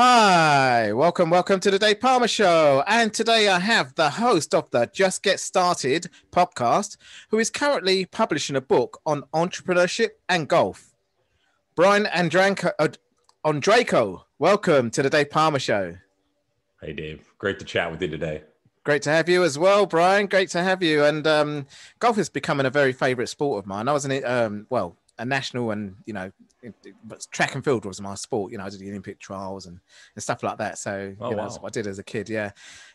Hi, welcome to the Dave Palmer Show. And today I have the host of the Just Get Started podcast, who is currently publishing a book on entrepreneurship and golf. Brian Ondrako, welcome to the Dave Palmer Show. Hey, Dave. Great to chat with you today. Great to have you as well, Brian. Great to have you. And golf is becoming a very favorite sport of mine. I was a national and, but track and field was my sport. I did the Olympic trials and stuff like that. So, that's what I did as a kid. Yeah.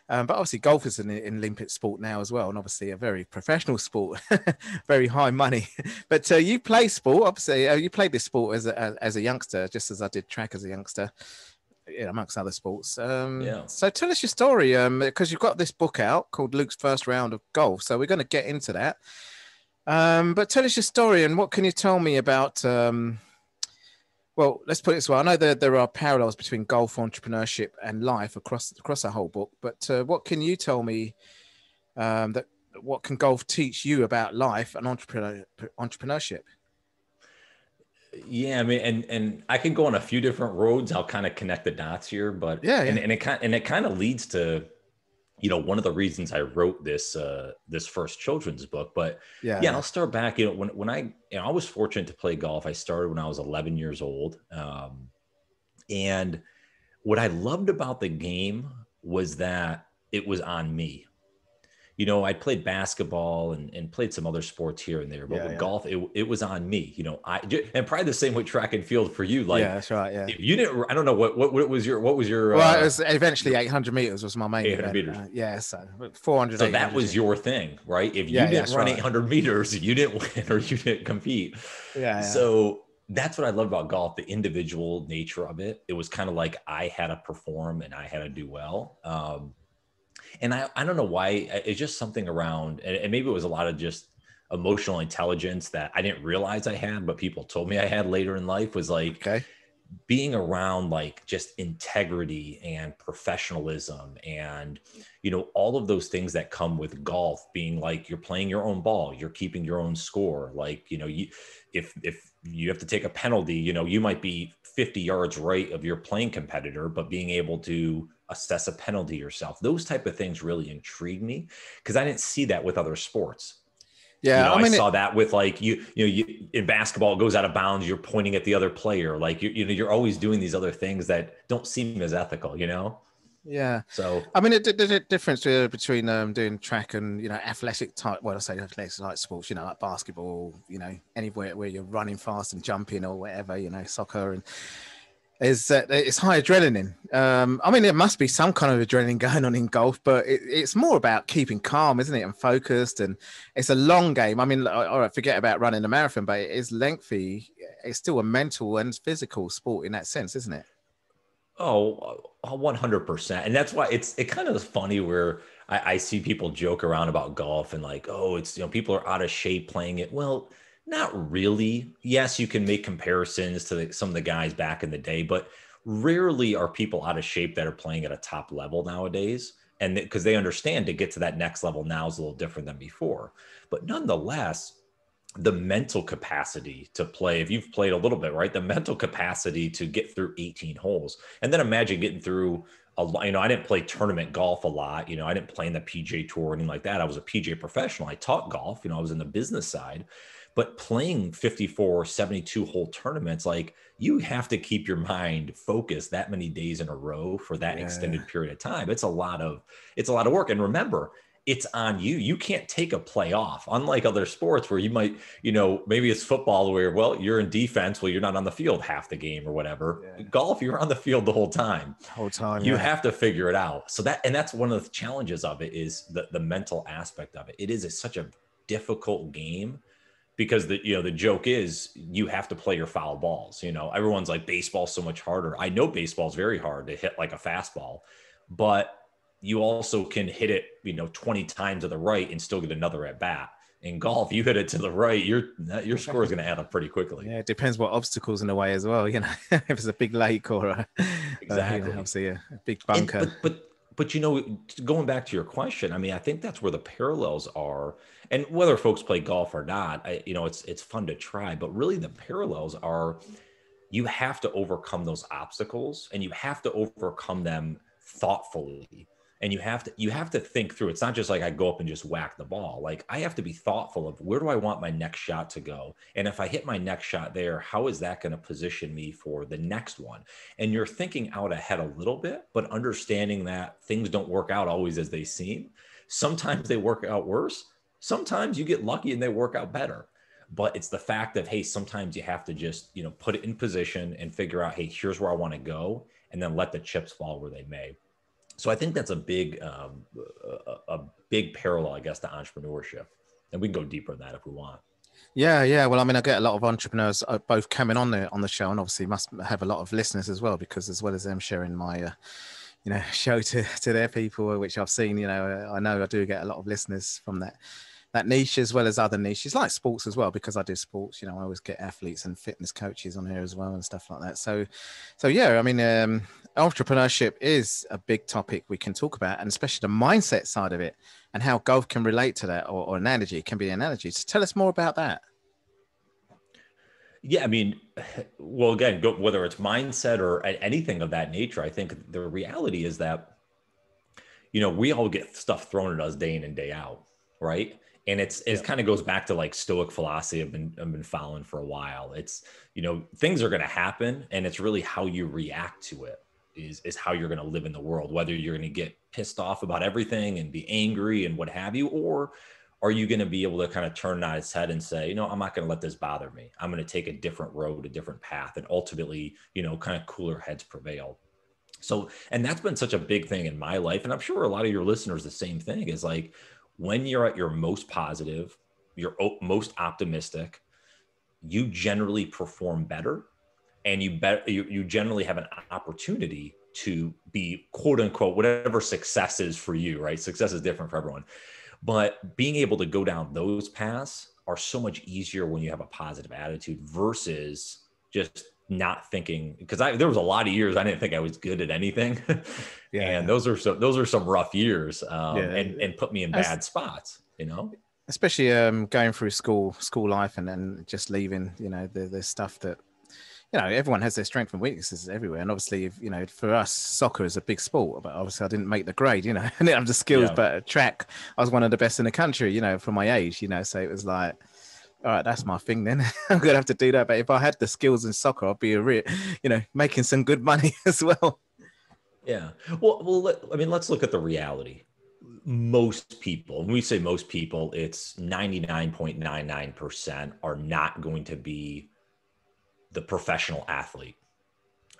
But obviously golf is an Olympic sport now as well. And obviously a very professional sport, very high money. But you play sport, obviously. You played this sport as a youngster, just as I did track as a youngster. Amongst other sports. So tell us your story, because you've got this book out called Luke's First Round of Golf. So we're going to get into that. But tell us your story and what can you tell me about, well, let's put it this way. I know that there are parallels between golf, entrepreneurship and life across the whole book. But what can you tell me what can golf teach you about life and entrepreneurship? Yeah, I mean, and I can go on a few different roads. I'll kind of connect the dots here, but and it kind of leads to, one of the reasons I wrote this first children's book. But I'll start back. When I was fortunate to play golf. I started when I was 11 years old, and what I loved about the game was that it was on me. I played basketball and played some other sports here and there, but with golf, it was on me. And probably the same with track and field for you. Like, that's right. Yeah. If you didn't, I don't know what was your. Well, it was eventually 800 meters was my main 800 meters. So 400. So that was your thing, right? If you didn't run 800 meters, you didn't win or you didn't compete. So that's what I loved about golf, the individual nature of it. It was kind of like I had to perform and I had to do well. And I don't know why, it's just something around, and maybe it was a lot of just emotional intelligence that I didn't realize I had, but people told me I had later in life, was like being around like just integrity and professionalism and, all of those things that come with golf, being like, you're playing your own ball, you're keeping your own score. Like, if you have to take a penalty, you might be 50 yards right of your playing competitor, but being able to assess a penalty yourself, those type of things really intrigue me because I didn't see that with other sports. I saw that with like you in basketball, it goes out of bounds, you're pointing at the other player, like you're always doing these other things that don't seem as ethical. So I mean, the difference between doing track and athletic type, well, I say athletic type sports, like basketball, anywhere where you're running fast and jumping or whatever, soccer, and is that it's high adrenaline. I mean, there must be some kind of adrenaline going on in golf, but it's more about keeping calm, isn't it? And focused, and it's a long game. I mean, I forget about running a marathon, but it is lengthy. It's still a mental and physical sport in that sense, isn't it? Oh, 100%. And that's why it kind of is funny where I see people joke around about golf and like, oh, it's, people are out of shape playing it. Well, not really. Yes, you can make comparisons to some of the guys back in the day, but rarely are people out of shape that are playing at a top level nowadays. And because they understand to get to that next level now is a little different than before. But nonetheless, the mental capacity to play, if you've played a little bit, right? The mental capacity to get through 18 holes. And then imagine getting through I didn't play tournament golf a lot. I didn't play in the PGA Tour or anything like that. I was a PGA professional. I taught golf, I was in the business side. But playing 54, 72 hole tournaments, like you have to keep your mind focused that many days in a row for that extended period of time. It's a lot of work. And remember, it's on you. You can't take a play off. Unlike other sports where you might, maybe it's football where, well, you're in defense. Well, you're not on the field half the game or whatever. Golf, you're on the field the whole time. You have to figure it out. So that's one of the challenges of it is the mental aspect of it. It is such a difficult game. Because the joke is you have to play your foul balls. Everyone's like baseball's so much harder. I know baseball's very hard to hit like a fastball, but you also can hit it 20 times to the right and still get another at bat. In golf, you hit it to the right, your score is going to add up pretty quickly. Yeah, it depends what obstacles in the way as well. If it's a big lake or exactly, obviously a big bunker. But going back to your question, I mean, I think that's where the parallels are. And whether folks play golf or not, it's fun to try. But really, the parallels are you have to overcome those obstacles, and you have to overcome them thoughtfully. And you have to think through. It's not just like I go up and just whack the ball. Like, I have to be thoughtful of, where do I want my next shot to go? And if I hit my next shot there, how is that going to position me for the next one? And you're thinking out ahead a little bit, but understanding that things don't work out always as they seem. Sometimes they work out worse. Sometimes you get lucky and they work out better. But it's the fact of, hey, sometimes you have to just, put it in position and figure out, hey, here's where I want to go, and then let the chips fall where they may. So I think that's a big parallel, I guess, to entrepreneurship. And we can go deeper in that if we want. Yeah. Well, I mean, I get a lot of entrepreneurs both coming on the show, and obviously must have a lot of listeners as well, because as well as them sharing my show to their people, which I've seen, I know I do get a lot of listeners from that niche, as well as other niches like sports as well, because I do sports. I always get athletes and fitness coaches on here as well and stuff like that. So yeah, I mean, entrepreneurship is a big topic we can talk about, and especially the mindset side of it, and how golf can relate to that, or analogy can be an analogy. So tell us more about that. Yeah, I mean, well, again, whether it's mindset or anything of that nature, I think the reality is that, we all get stuff thrown at us day in and day out, right? And it kind of goes back to like Stoic philosophy I've been following for a while. It's, things are going to happen, and it's really how you react to it is how you're going to live in the world, whether you're going to get pissed off about everything and be angry and what have you, or are you going to be able to kind of turn on its head and say, I'm not going to let this bother me. I'm going to take a different road, a different path, and ultimately, kind of cooler heads prevail. So, and that's been such a big thing in my life. And I'm sure a lot of your listeners, the same thing, is like, when you're at your most positive, you're most optimistic, you generally perform better, and you generally have an opportunity to be, quote unquote, whatever success is for you, right? Success is different for everyone. But being able to go down those paths are so much easier when you have a positive attitude versus just not thinking, because there was a lot of years I didn't think I was good at anything. Those are some rough years, and put me in bad spots, especially going through school life, and then just leaving, the stuff that, everyone has their strengths and weaknesses everywhere. And obviously, if, for us, soccer is a big sport, but obviously I didn't make the grade, I didn't have the skills, but track, I was one of the best in the country, for my age, so it was like, all right, that's my thing then. I'm going to have to do that. But if I had the skills in soccer, I'd be making some good money as well. Yeah. Well, I mean, let's look at the reality. Most people, when we say most people, it's 99.99% are not going to be the professional athlete.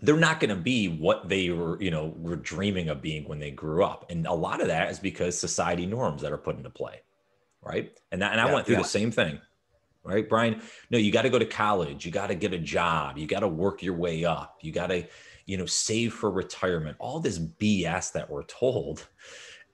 They're not going to be what they were dreaming of being when they grew up. And a lot of that is because society norms that are put into play. Right. And I went through the same thing. Right, Brian? No, you got to go to college. You got to get a job. You got to work your way up. You got to, save for retirement, all this BS that we're told.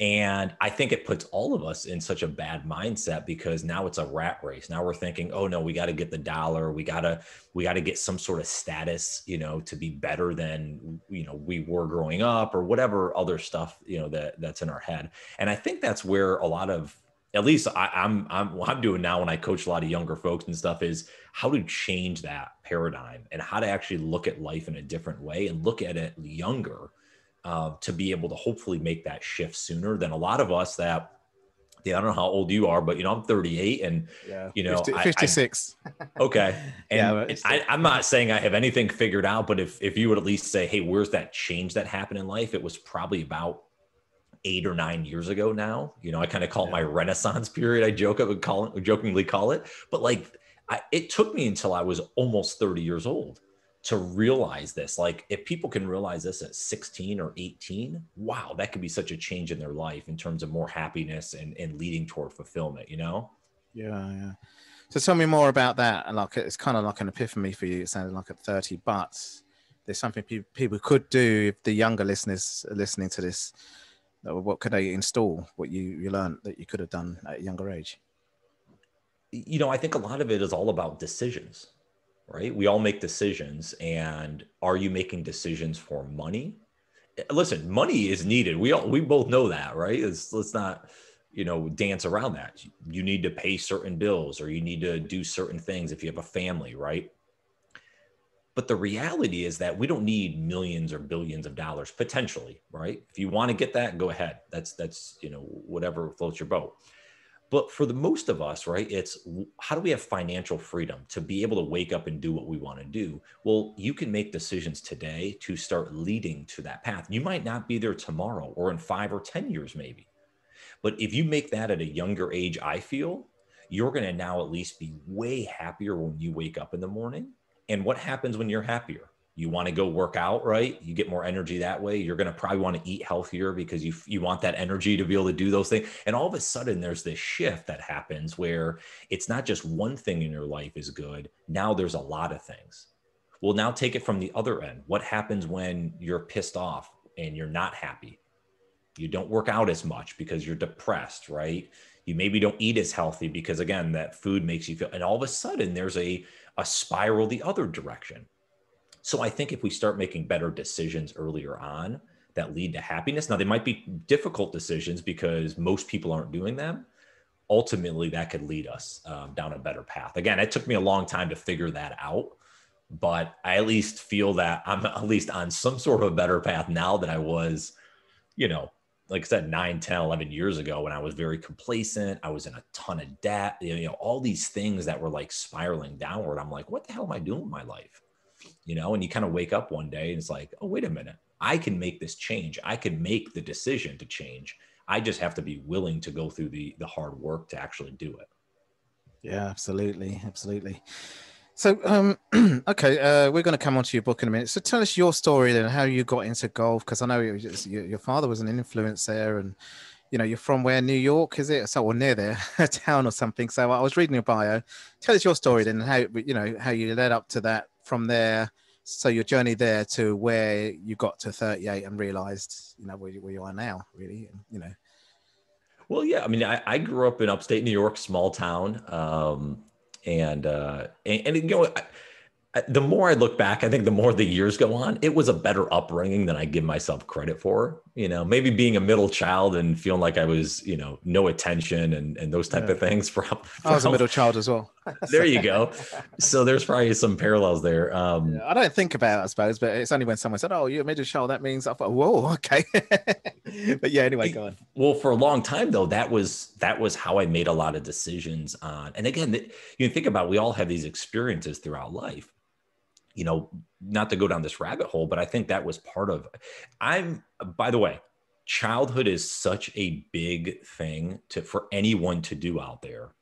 And I think it puts all of us in such a bad mindset, because now it's a rat race. Now we're thinking, oh no, we got to get the dollar. We got to get some sort of status, to be better than, we were growing up, or whatever other stuff, that's in our head. And I think that's where a lot of, at least what I'm doing now when I coach a lot of younger folks and stuff, is how to change that paradigm, and how to actually look at life in a different way, and look at it younger, to be able to hopefully make that shift sooner than a lot of us that, I don't know how old you are, but, I'm 38, and, 56. Okay. And I'm not saying I have anything figured out, but if you would at least say, hey, where's that change that happened in life? It was probably about 8 or 9 years ago now. I kind of call it my Renaissance period. I jokingly call it, but like, it took me until I was almost 30 years old to realize this. Like, if people can realize this at 16 or 18, wow, that could be such a change in their life in terms of more happiness and leading toward fulfillment, Yeah. So tell me more about that. And like, it's kind of like an epiphany for you. It sounded like at 30, but there's something people could do if the younger listeners are listening to this. What could they install, what you learned that you could have done at a younger age? I think a lot of it is all about decisions, right? We all make decisions. And are you making decisions for money? Listen, money is needed. We both know that, right? Let's not, dance around that. You need to pay certain bills, or you need to do certain things if you have a family, right? But the reality is that we don't need millions or billions of dollars potentially, right? If you want to get that, go ahead. That's, whatever floats your boat. But for the most of us, right, it's how do we have financial freedom to be able to wake up and do what we want to do? Well, you can make decisions today to start leading to that path. You might not be there tomorrow or in 5 or 10 years, maybe. But if you make that at a younger age, I feel you're going to now at least be way happier when you wake up in the morning. And what happens when you're happier? You want to go work out, right? You get more energy that way. You're going to probably want to eat healthier because you want that energy to be able to do those things. And all of a sudden there's this shift that happens where it's not just one thing in your life is good. Now there's a lot of things. Well, now take it from the other end. What happens when you're pissed off and you're not happy? You don't work out as much because you're depressed, right? You maybe don't eat as healthy because, again, that food makes you feel, and all of a sudden there's a spiral the other direction. So I think if we start making better decisions earlier on that lead to happiness, now they might be difficult decisions because most people aren't doing them. Ultimately, that could lead us down a better path. Again, it took me a long time to figure that out, but I at least feel that I'm at least on some sort of a better path now than I was, like I said, 9, 10, 11 years ago when I was very complacent. I was in a ton of debt, all these things that were like spiraling downward. I'm like, what the hell am I doing with my life? And you kind of wake up one day and it's like, oh, wait a minute, I can make this change. I can make the decision to change. I just have to be willing to go through the hard work to actually do it. Yeah, absolutely. Absolutely. So, okay, we're going to come on to your book in a minute. So tell us your story then, how you got into golf, because I know your father was an influence there, and you're from where, New York, is it? So, or near there, a town or something. So I was reading your bio. Tell us your story then, and how you led up to that from there. So your journey there to where you got to 38 and realized, where you are now, really, Well, yeah, I mean, I grew up in upstate New York, small town. The more I look back, I think the more the years go on, it was a better upbringing than I give myself credit for. Maybe being a middle child and feeling like I was, no attention and those type of things. I was a middle child as well. There you go. So there's probably some parallels there. Yeah, I don't think about it, I suppose, but it's only when someone said, "Oh, you're a middle child," that means I thought, "Whoa, okay." But yeah, anyway, go on. Well, for a long time though, that was how I made a lot of decisions on. And again, you think about, we all have these experiences throughout life. Not to go down this rabbit hole, but I think that was part of, by the way, childhood is such a big thing for anyone to do out there.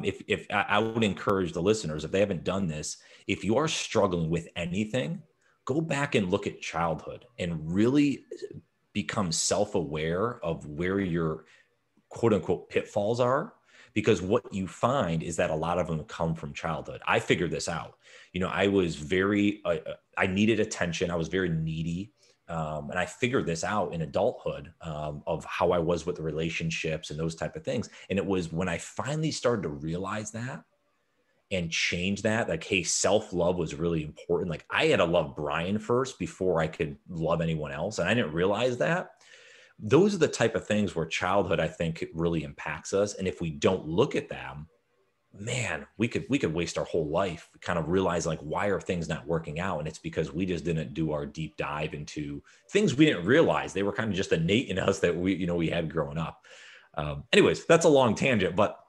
If I would encourage the listeners, if they haven't done this, if you are struggling with anything, go back and look at childhood and really become self-aware of where your quote unquote pitfalls are. Because what you find is that a lot of them come from childhood. I figured this out. I was I needed attention. I was very needy. And I figured this out in adulthood of how I was with the relationships and those type of things. And it was when I finally started to realize that and change that, like, hey, self-love was really important. Like, I had to love Brian first before I could love anyone else. And I didn't realize that. Those are the type of things where childhood, I think, really impacts us. And if we don't look at them, man, we could waste our whole life kind of realize, like, why are things not working out? And it's because we just didn't do our deep dive into things we didn't realize. They were kind of just innate in us that we had growing up. Anyways, that's a long tangent, but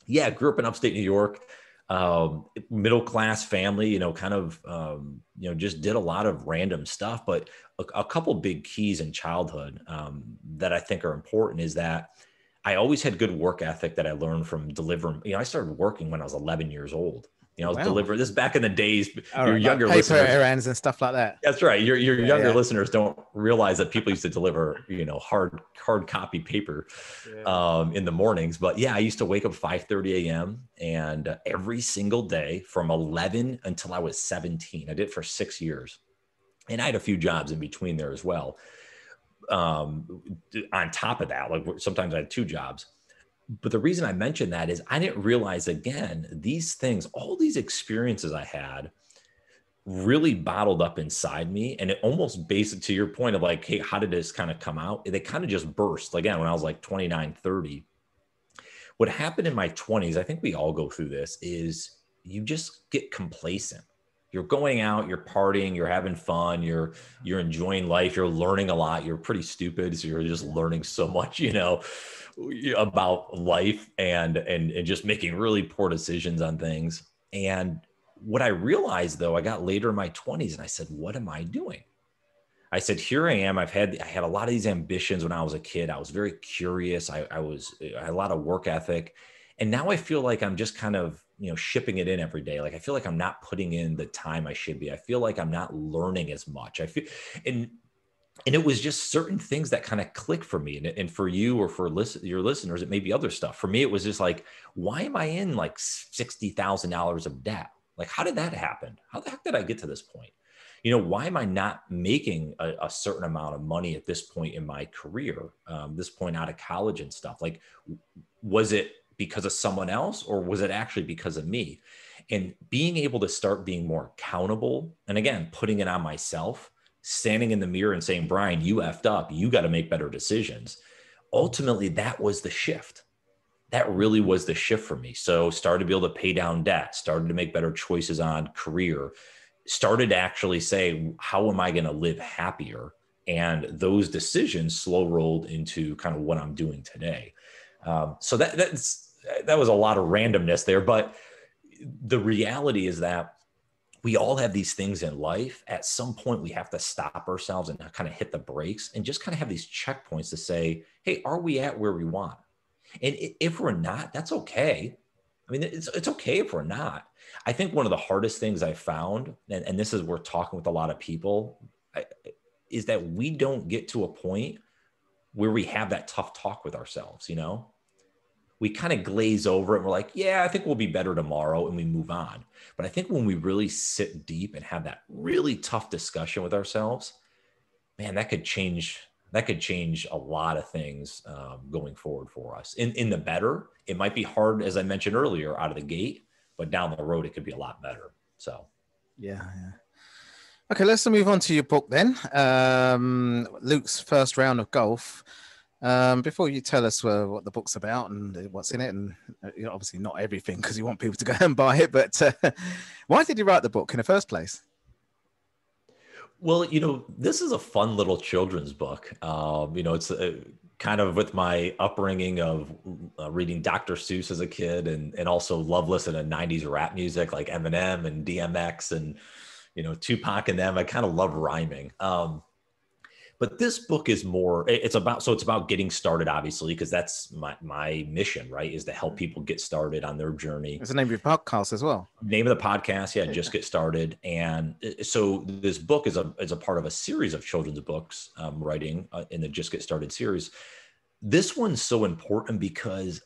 yeah, grew up in upstate New York, middle-class family, just did a lot of random stuff. But a couple big keys in childhood that I think are important is that I always had good work ethic that I learned from delivering. I started working when I was 11 years old. I was delivering this back in the days. Your younger paper listeners, errands and stuff like that. That's right. Your younger listeners don't realize that people used to deliver, hard copy paper in the mornings. But yeah, I used to wake up 5:30 a.m. and every single day from 11 until I was 17. I did it for 6 years, and I had a few jobs in between there as well. On top of that, like sometimes I had 2 jobs. But the reason I mentioned that is I didn't realize, again, these things, all these experiences I had really bottled up inside me. And it almost, basic to your point of like, hey, how did this kind of come out? They kind of just burst. Again, when I was like 29, 30, what happened in my 20s, I think we all go through this, is you just get complacent. You're going out, you're partying, you're having fun, you're enjoying life, you're learning a lot. You're pretty stupid, so you're just learning so much, about life and just making really poor decisions on things. And what I realized though, I got later in my 20s and I said, what am I doing? I said, here I am. I had a lot of these ambitions when I was a kid. I was very curious. I had a lot of work ethic. And now I feel like I'm just kind of, shipping it in every day. Like, I feel like I'm not putting in the time I should be. I feel like I'm not learning as much. And it was just certain things that kind of click for me. And for you or for your listeners, it may be other stuff. For me, it was just like, why am I in like $60,000 of debt? Like, how did that happen? How the heck did I get to this point? Why am I not making a certain amount of money at this point in my career, this point out of college and stuff? Like, was it because of someone else, or was it actually because of me? And being able to start being more accountable, and again, putting it on myself, standing in the mirror and saying, Brian, you effed up, you got to make better decisions. Ultimately, that was the shift. That really was the shift for me. So started to be able to pay down debt, started to make better choices on career, started to actually say, how am I going to live happier? And those decisions slow rolled into kind of what I'm doing today. So that was a lot of randomness there, but the reality is that we all have these things in life. At some point, we have to stop ourselves and kind of hit the brakes and just kind of have these checkpoints to say, hey, are we at where we want? And if we're not, that's okay. I mean, it's okay if we're not. I think one of the hardest things I found, and this is where talking with a lot of people, is that we don't get to a point where we have that tough talk with ourselves, We kind of glaze over it and we're like, yeah, I think we'll be better tomorrow, and we move on. But I think when we really sit deep and have that really tough discussion with ourselves, man, that could change a lot of things going forward for us. In the better, it might be hard, as I mentioned earlier, out of the gate, but down the road, it could be a lot better. So, yeah. Okay, let's move on to your book then. Luke's First Round of Golf. Before you tell us what the book's about and what's in it, and obviously not everything because you want people to go and buy it, but why did you write the book in the first place? Well, this is a fun little children's book. It's kind of with my upbringing of reading Dr. Seuss as a kid and also love listening to 90s rap music like Eminem and DMX and, Tupac and them. I kind of love rhyming. But this book is more, it's about getting started, obviously, because that's my mission, right? Is to help people get started on their journey. It's the name of your podcast as well. Name of the podcast. Yeah. Just Get Started. And so this book is a part of a series of children's books I'm writing in the Just Get Started series. This one's so important because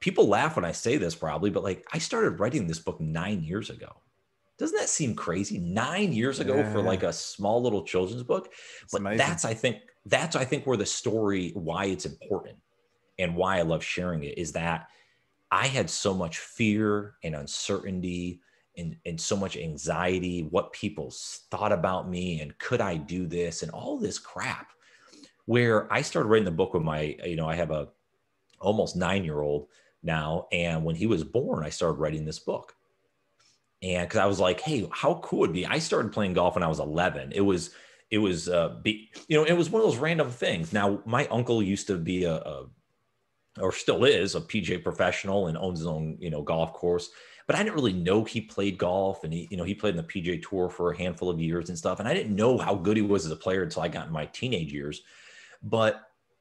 people laugh when I say this probably, but like I started writing this book 9 years ago. Doesn't that seem crazy? 9 years ago for like a small little children's book. But that's I think where the story, why it's important and why I love sharing it is that I had so much fear and uncertainty and so much anxiety, what people thought about me and could I do this and all this crap, where I started writing the book with my, I have a almost 9-year-old now. And when he was born, I started writing this book. And because I was like, hey, how cool would it be? I started playing golf when I was 11. It was one of those random things. Now, my uncle used to be or still is a PGA professional and owns his own, golf course. But I didn't really know he played golf, and he played in the PGA Tour for a handful of years and stuff. And I didn't know how good he was as a player until I got in my teenage years. But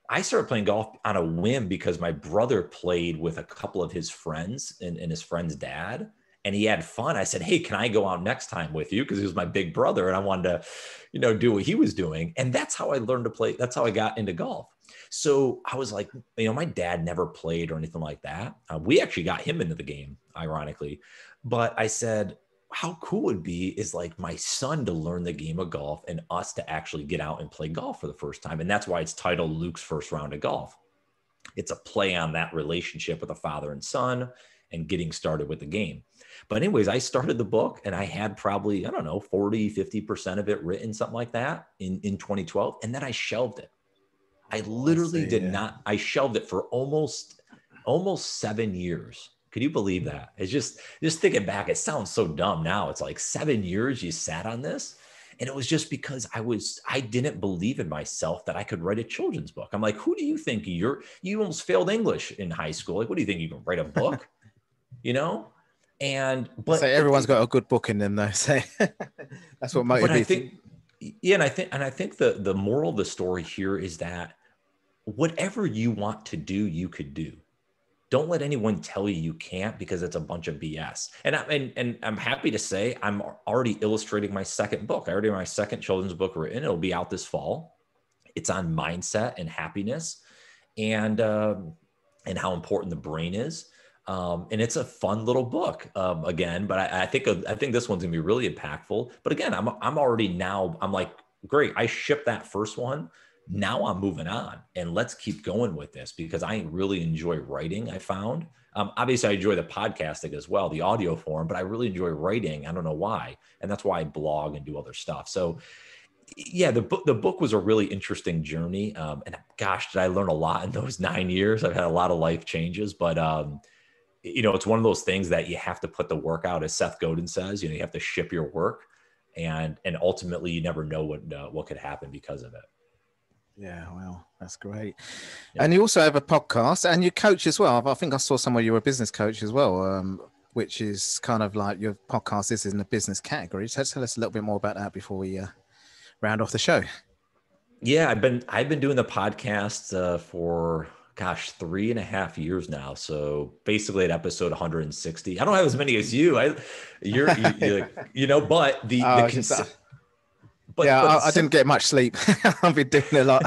I started playing golf on a whim because my brother played with a couple of his friends and his friend's dad. And he had fun. I said, hey, can I go out next time with you? Because he was my big brother and I wanted to, do what he was doing. And that's how I learned to play. That's how I got into golf. So I was like, my dad never played or anything like that. We actually got him into the game, ironically. But I said, how cool would it be is like my son to learn the game of golf and us to actually get out and play golf for the first time. And that's why it's titled Luke's First Round of Golf. It's a play on that relationship with a father and son and getting started with the game. But anyways, I started the book and I had probably, 40, 50% of it written, something like that in 2012. And then I shelved it. I literally I shelved it for almost 7 years Could you believe that? It's just thinking back, it sounds so dumb now. It's like 7 years you sat on this. And it was just because I didn't believe in myself that I could write a children's book. I'm like, who do you think you almost failed English in high school? Like, what do you think you can write a book? You know? So everyone's got a good book in them though. So that's what motivates. But I think, yeah. And I think the moral of the story here is that whatever you want to do, you could do. Don't let anyone tell you can't, because it's a bunch of BS. And I'm happy to say I'm already illustrating my second book. I already have my second children's book written. It'll be out this fall. It's on mindset and happiness, and how important the brain is. And it's a fun little book again, but I think this one's gonna be really impactful. But again, I'm already now, I'm like, great, I shipped that first one. Now I'm moving on, and let's keep going with this, because I really enjoy writing. I found, obviously I enjoy the podcasting as well, the audio form, but I really enjoy writing. I don't know why. And that's why I blog and do other stuff. So yeah, the book was a really interesting journey. And gosh, did I learn a lot in those 9 years. I've had a lot of life changes, but it's one of those things that you have to put the work out, as Seth Godin says. You have to ship your work, and ultimately you never know what could happen because of it. Yeah, well, that's great. Yeah. And you also have a podcast, and you coach as well. I think I saw somewhere you were a business coach as well, which is kind of like your podcast is in the business category. So tell us a little bit more about that before we round off the show. Yeah, I've been doing the podcast for 3.5 years now. So basically at episode 160. I don't have as many as you. I didn't get much sleep. I've been doing a lot.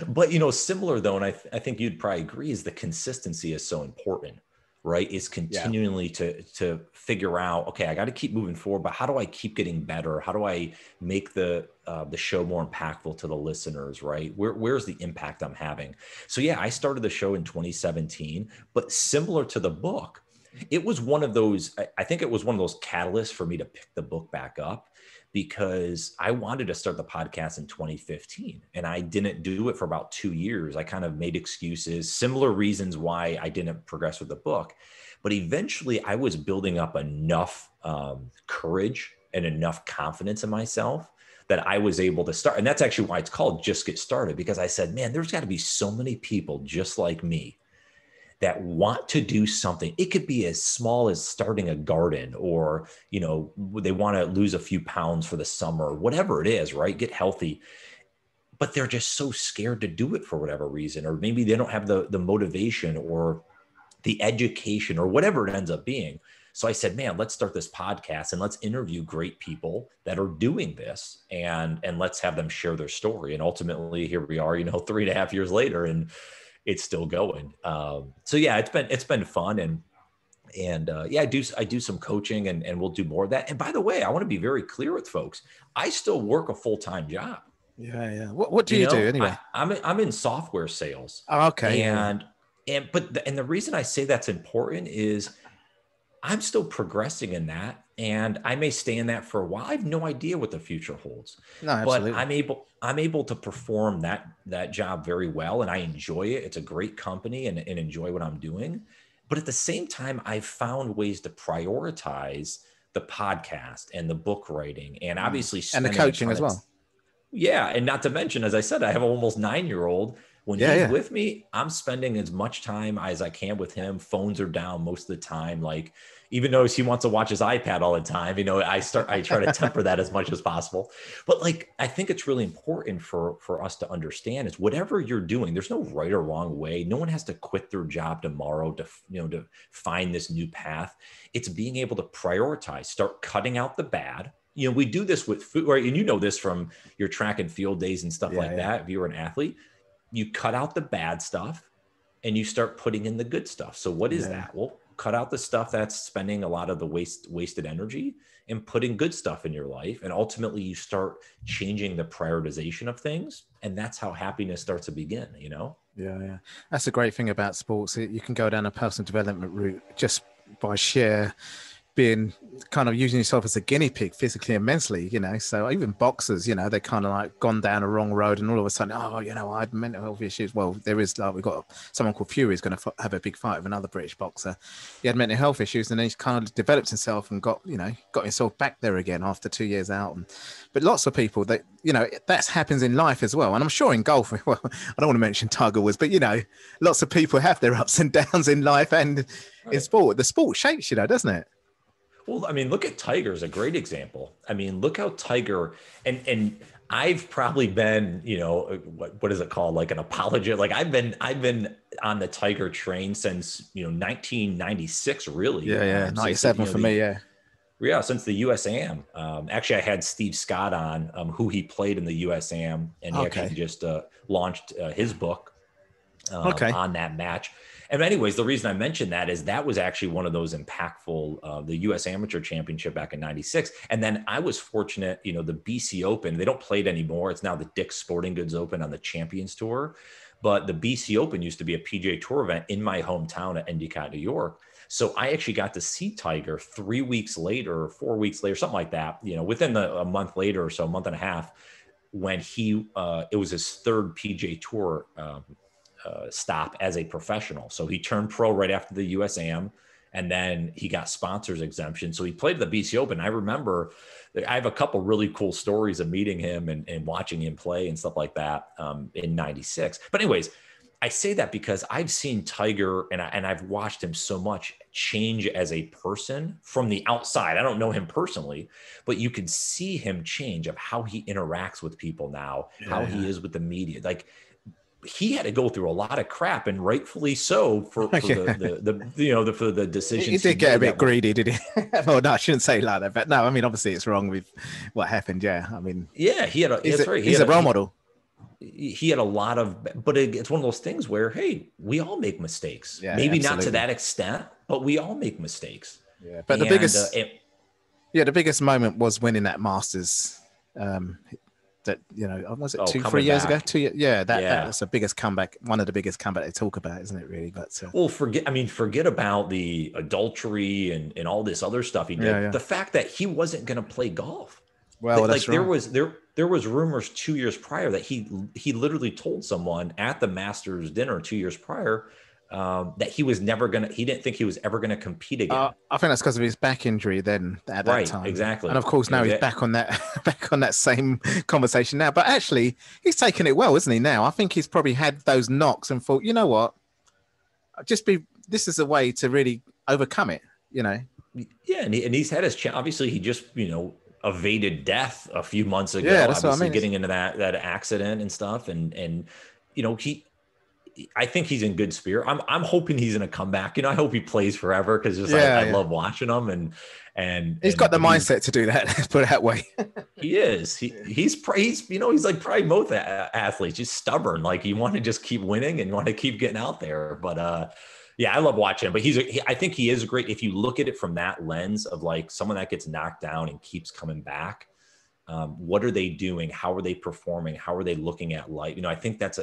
But similar though, and I think you'd probably agree, is the consistency is so important, right? Is continually to figure out, okay, I got to keep moving forward, but how do I keep getting better? How do I make the show more impactful to the listeners, right? Where's the impact I'm having? So yeah, I started the show in 2017, but similar to the book, it was one of those, I think it was one of those catalysts for me to pick the book back up, because I wanted to start the podcast in 2015 and I didn't do it for about 2 years. I kind of made excuses, similar reasons why I didn't progress with the book. But eventually I was building up enough courage and enough confidence in myself that I was able to start. And that's actually why it's called Just Get Started, because I said, man, there's got to be so many people just like me that want to do something. It could be as small as starting a garden, or, they want to lose a few pounds for the summer, whatever it is, right? Get healthy. But they're just so scared to do it for whatever reason, or maybe they don't have the motivation or the education or whatever it ends up being. So I said, man, let's start this podcast and let's interview great people that are doing this, and let's have them share their story. And ultimately here we are, 3.5 years later, and it's still going. So yeah, it's been fun. And I do some coaching, and we'll do more of that. And by the way, I want to be very clear with folks. I still work a full-time job. Yeah. What do you do anyway? I'm in software sales. Oh, okay. And the reason I say that's important is I'm still progressing in that, and I may stay in that for a while. I have no idea what the future holds. No, absolutely. But I'm able to perform that job very well, and I enjoy it. It's a great company, and enjoy what I'm doing. But at the same time, I've found ways to prioritize the podcast and the book writing, and obviously and the coaching as well. Yeah, and not to mention, as I said, I have an almost 9-year-old. When he's with me, I'm spending as much time as I can with him. Phones are down most of the time. Like, even though he wants to watch his iPad all the time, I try to temper that as much as possible. But I think it's really important for us to understand is whatever you're doing, there's no right or wrong way. No one has to quit their job tomorrow to find this new path. It's being able to prioritize, start cutting out the bad. We do this with food, right? And this from your track and field days and stuff that. If you were an athlete, you cut out the bad stuff and you start putting in the good stuff. So what is that? Well, cut out the stuff that's spending a lot of the wasted energy and putting good stuff in your life. And ultimately you start changing the prioritization of things. And that's how happiness starts to begin, Yeah. That's a great thing about sports. You can go down a personal development route just by sheer being kind of using yourself as a guinea pig physically and mentally, you know. So even boxers, you know, they kind of like gone down a wrong road and all of a sudden, oh, you know, I had mental health issues. Well, there is like, we've got someone called Fury who's going to have a big fight with another British boxer. He had mental health issues and then he's kind of developed himself and got himself back there again after 2 years out. But lots of people that, you know, that happens in life as well. And I'm sure in golf, well, I don't want to mention Tiger Woods, but, you know, lots of people have their ups and downs in life and in sport. The sport shapes you, though, doesn't it? Well, I mean, look at Tiger as a great example. I mean, look how Tiger and I've probably been, you know, what is it called? Like an apologist. Like I've been on the Tiger train since, you know, 1996, really. Yeah. 97 for me. Yeah. Yeah. Since the USAM. Actually, I had Steve Scott on, who he played in the USAM, and he actually just launched his book on that match. And anyways, the reason I mentioned that is that was actually one of those impactful, the U.S. Amateur Championship back in '96. And then I was fortunate, you know, the BC Open, they don't play it anymore. It's now the Dick's Sporting Goods Open on the Champions Tour. But the BC Open used to be a PGA Tour event in my hometown at Endicott, New York. So I actually got to see Tiger 3 weeks later, or 4 weeks later, something like that, you know, within a month later or so, a month and a half, when it was his third PGA Tour stop as a professional. So he turned pro right after the USAM, and then he got sponsors exemption. So he played the BC Open. I remember I have a couple really cool stories of meeting him and watching him play and stuff like that in '96. But anyways, I say that because I've seen Tiger and I've watched him so much change as a person from the outside. I don't know him personally, but you can see him change of how he interacts with people now, how he is with the media. Like, he had to go through a lot of crap, and rightfully so for the decisions. He did get a bit greedy, did he? Well, no, I shouldn't say like that, but no, I mean, obviously it's wrong with what happened. Yeah, I mean, yeah, he's a role model. He had a lot of, but it's one of those things where, hey, we all make mistakes. Yeah, maybe absolutely. Not to that extent, but we all make mistakes. Yeah, but the biggest moment was winning that Masters. That, you know, was it 3 years ago? 2 years. Yeah, that's the biggest comeback. One of the biggest comeback they talk about, isn't it? Really, but well, forget about the adultery and all this other stuff he did. Yeah. The fact that he wasn't going to play golf. Well, like there was rumors 2 years prior that he literally told someone at the Masters dinner 2 years prior that he didn't think he was ever going to compete again. I think that's because of his back injury then at that time. Exactly. And of course now he's back on that same conversation now. But actually he's taken it well, isn't he now? I think he's probably had those knocks and thought, you know what? This is a way to really overcome it, you know? Yeah. And he's had his chance. Obviously he just, you know, evaded death a few months ago. Yeah, that's what I mean. Getting into that accident and stuff. And, you know, I think he's in good spirit. I'm hoping he's going to come back. You know, I hope he plays forever because I love watching him and he's got the mindset to do that. Let's put it that way. He is. He's you know, he's like probably most athletes, just stubborn. Like you want to just keep winning and you want to keep getting out there. But yeah, I love watching him. But I think he is great if you look at it from that lens of like someone that gets knocked down and keeps coming back. What are they doing? How are they performing? How are they looking at life? You know, I think there's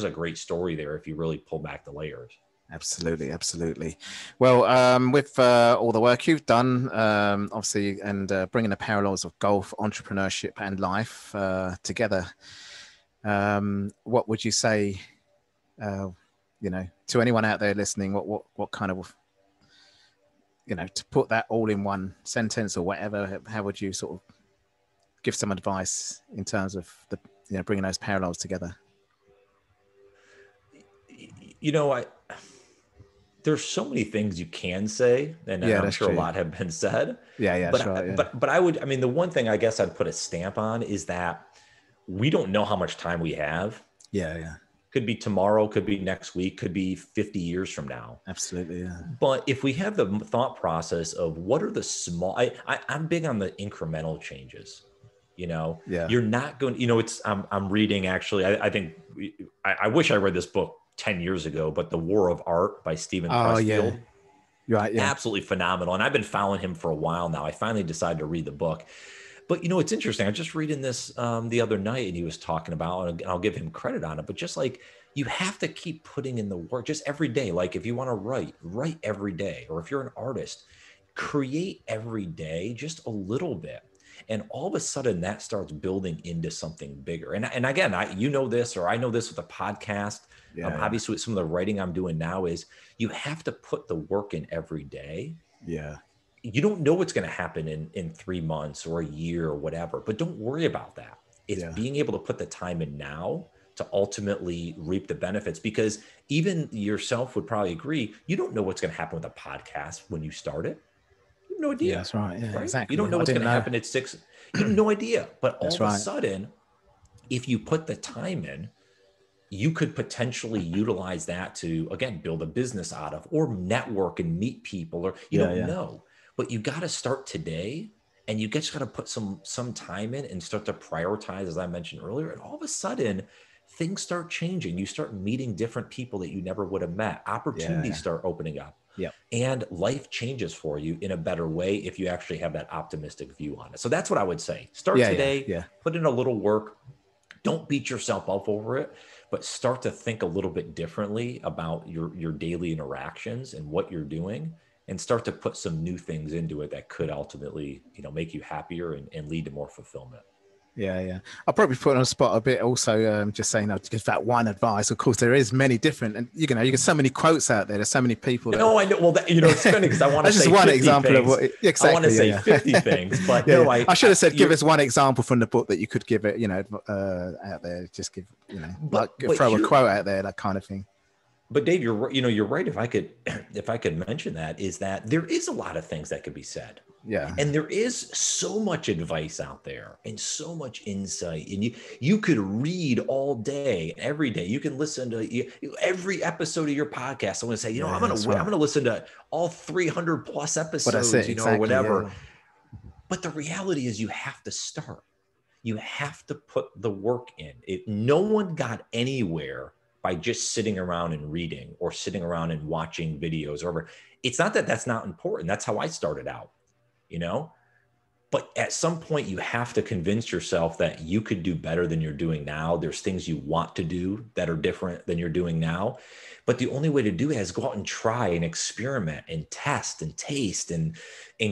a great story there if you really pull back the layers. Absolutely. Well, with all the work you've done, obviously, and bringing the parallels of golf, entrepreneurship, and life together, what would you say? You know, to anyone out there listening, what kind of, you know, to put that all in one sentence or whatever, how would you sort of give some advice in terms of bringing those parallels together? You know, there's so many things you can say, and I'm sure a lot have been said. Yeah, but, sure, yeah. But the one thing I guess I'd put a stamp on is that we don't know how much time we have. Yeah. Could be tomorrow, could be next week, could be 50 years from now. Absolutely, yeah. But if we have the thought process of what are the small, I'm big on the incremental changes. You know, you're not going, you know, I'm reading actually, I think I wish I read this book 10 years ago, but The War of Art by Stephen Pressfield. Right. Yeah. Absolutely phenomenal. And I've been following him for a while now. I finally decided to read the book. But, you know, it's interesting. I was just reading this the other night and he was talking about, and I'll give him credit on it, but just like you have to keep putting in the work just every day. Like if you want to write every day, or if you're an artist, create every day just a little bit. And all of a sudden that starts building into something bigger. And again, you know this, or I know this with a podcast. Obviously with some of the writing I'm doing now is you have to put the work in every day. Yeah. You don't know what's going to happen in 3 months or a year or whatever, but don't worry about that. It's being able to put the time in now to ultimately reap the benefits, because even yourself would probably agree, you don't know what's going to happen with a podcast when you start it. You have no idea. Yeah, that's right. Yeah, right? Exactly. You don't know what's going to happen at 6. You have no idea. But all of a sudden, if you put the time in, you could potentially utilize that to, again, build a business out of, or network and meet people, or you don't know. But you got to start today, and you just got to put some time in and start to prioritize, as I mentioned earlier. And all of a sudden, things start changing. You start meeting different people that you never would have met. Opportunities start opening up. Yep. And life changes for you in a better way if you actually have that optimistic view on it. So that's what I would say. Start today, put in a little work. Don't beat yourself up over it, but start to think a little bit differently about your daily interactions and what you're doing, and start to put some new things into it that could ultimately, make you happier and lead to more fulfillment. Yeah. I'll probably put on a spot a bit also, just saying, to give that one advice. Of course, there is many different, and you get so many quotes out there. There's so many people. No, I know. Well, it's funny because I want to say just one example things. of what. Exactly. I want to say 50 things, but I should have said, give us one example from the book that you could give it, out there. Just give, throw a quote out there, that kind of thing. But Dave, you're right. If I could mention that, is that there is a lot of things that could be said. Yeah. And there is so much advice out there and so much insight, and you could read all day, every day. You can listen to every episode of your podcast. I want to say, I'm going to listen to all 300 plus episodes, or whatever. Yeah. But the reality is you have to start. You have to put the work in. No one got anywhere by just sitting around and reading, or sitting around and watching videos over. It's not that that's not important. That's how I started out. But at some point you have to convince yourself that you could do better than you're doing now. There's things you want to do that are different than you're doing now. But the only way to do it is go out and try and experiment and test and taste and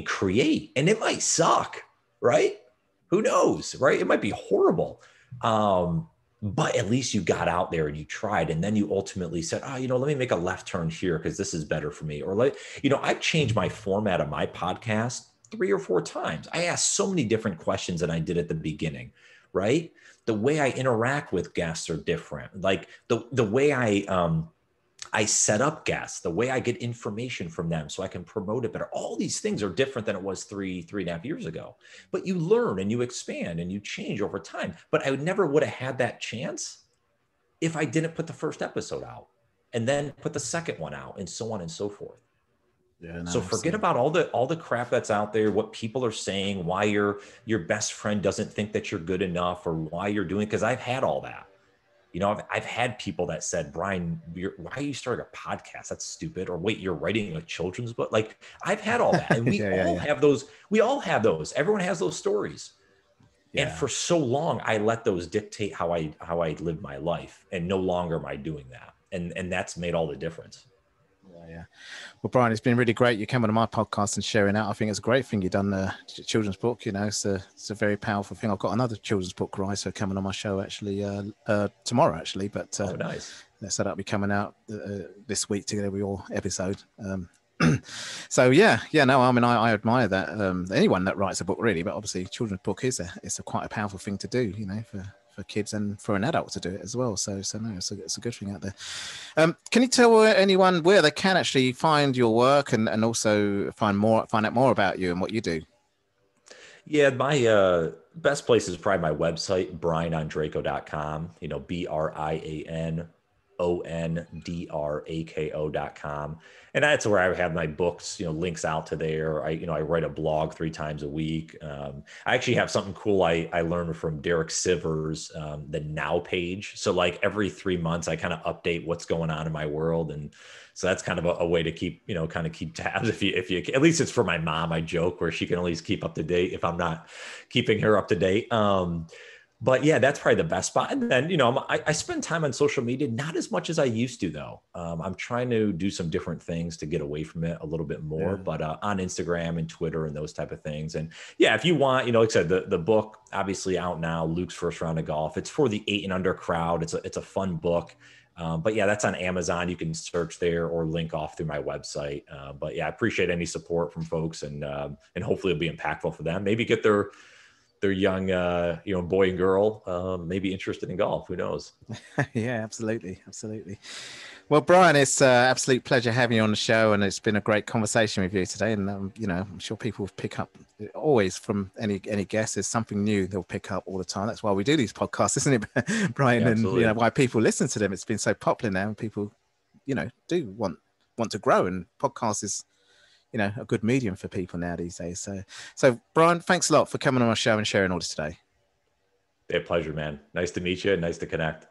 create. And it might suck, right? Who knows, right? It might be horrible. But at least you got out there and you tried. And then you ultimately said, let me make a left turn here because this is better for me. Or I've changed my format of my podcast 3 or 4 times. I asked so many different questions than I did at the beginning, right? The way I interact with guests are different. Like the way I set up guests, the way I get information from them so I can promote it better. All these things are different than it was 3.5 years ago. But you learn and you expand and you change over time. But I never would have had that chance if I didn't put the first episode out and then put the second one out, and so on and so forth. Yeah, no, so forget about all the crap that's out there, what people are saying, why your best friend doesn't think that you're good enough, or why you're doing, because I've had all that. I've had people that said, Brian, why are you starting a podcast? That's stupid. Or wait, you're writing a children's book. Like, I've had all that. And we have those. We all have those. Everyone has those stories. Yeah. And for so long, I let those dictate how I live my life. And no longer am I doing that. And that's made all the difference. Yeah. Well, Brian, it's been really great. You came on my podcast and sharing out. I think it's a great thing you've done the children's book. It's a very powerful thing. I've got another children's book writer coming on my show actually tomorrow actually. But nice. So that'll be coming out this week together with your episode. So no, I mean I admire that. Anyone that writes a book really, but obviously children's book is a quite a powerful thing to do. For kids and for an adult to do it as well. So no, it's a good thing out there. Can you tell anyone where they can actually find your work and also find out more about you and what you do? Yeah, my best place is probably my website, brianondrako.com, BrianOndrako.com. And that's where I have my books, links out to there. I write a blog 3 times a week. I actually have something cool I learned from Derek Sivers, the Now page. So like every 3 months, I kind of update what's going on in my world. And so that's kind of a way to keep, keep tabs. If you, at least it's for my mom, I joke where she can at least keep up to date if I'm not keeping her up to date. But yeah, that's probably the best spot. And then, I spend time on social media, not as much as I used to, though. I'm trying to do some different things to get away from it a little bit more, but on Instagram and Twitter and those type of things. And yeah, if you want, like I said, the book obviously out now, Luke's First Round of Golf. It's for the 8 and under crowd. It's a fun book. But yeah, that's on Amazon. You can search there or link off through my website. But yeah, I appreciate any support from folks, and hopefully it'll be impactful for them. Maybe get their young, boy and girl, maybe interested in golf. Who knows? Yeah, absolutely. Absolutely. Well, Brian, it's an absolute pleasure having you on the show, and it's been a great conversation with you today. And, I'm sure people will pick up always from any guest. There's something new they'll pick up all the time. That's why we do these podcasts, isn't it, Brian? Yeah, and, why people listen to them. It's been so popular now, and people, do want to grow, and podcast is, a good medium for people now these days. So Brian, thanks a lot for coming on our show and sharing all this today. A pleasure, man. Nice to meet you. Nice to connect.